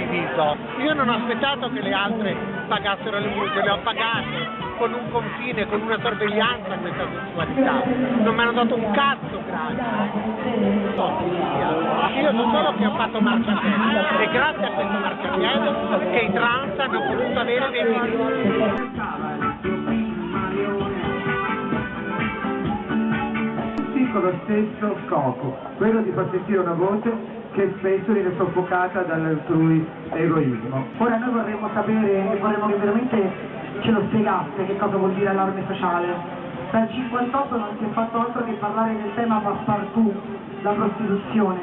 condiviso. Io non ho aspettato che le altre pagassero le multe, le ho pagate con un confine, con una sorveglianza a questa sessualità. Non mi hanno dato un cazzo grazie. Io so solo che ho fatto marciapiede e grazie a questo marciapiede che i trans hanno potuto avere dei diritti. Con lo stesso scopo, quello di far sentire una voce che spesso viene soffocata dall'altrui egoismo. Ora noi vorremmo sapere, vorremmo che veramente ce lo spiegasse che cosa vuol dire allarme sociale. Dal 58 non si è fatto altro che parlare del tema passepartout, la prostituzione,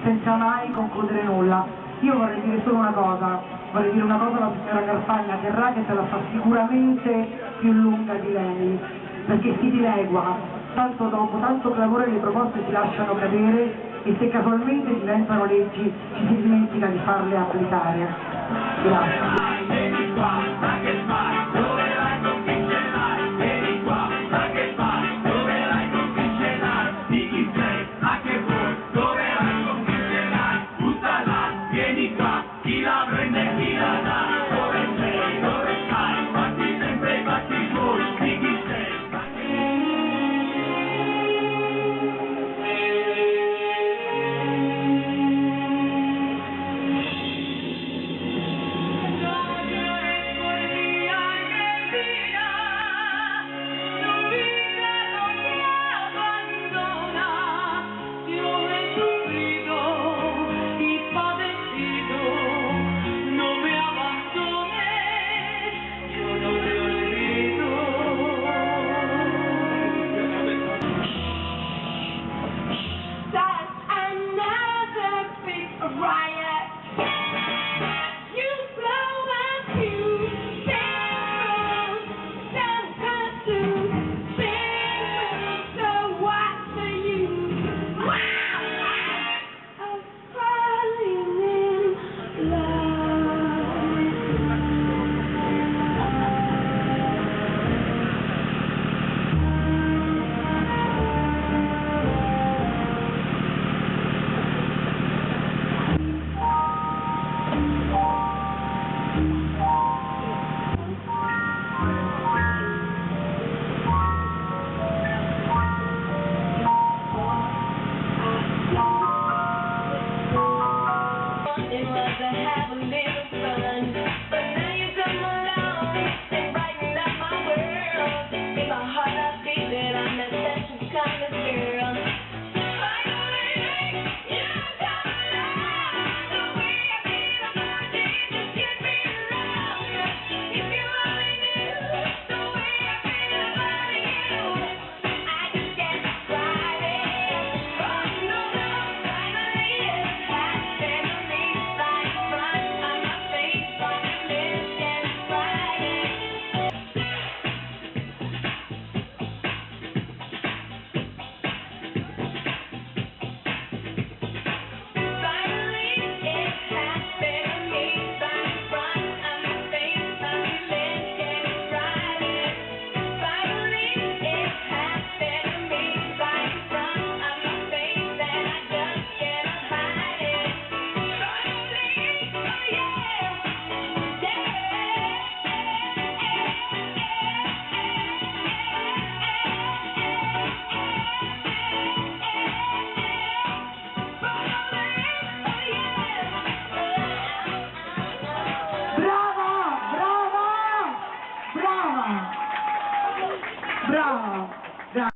senza mai concludere nulla. Io vorrei dire solo una cosa, vorrei dire una cosa alla signora Carfagna, che il racket la fa sicuramente più lunga di lei, perché si dilegua. Tanto dopo, tanto clamore le proposte si lasciano cadere e se casualmente diventano leggi ci si dimentica di farle applicare. Grazie.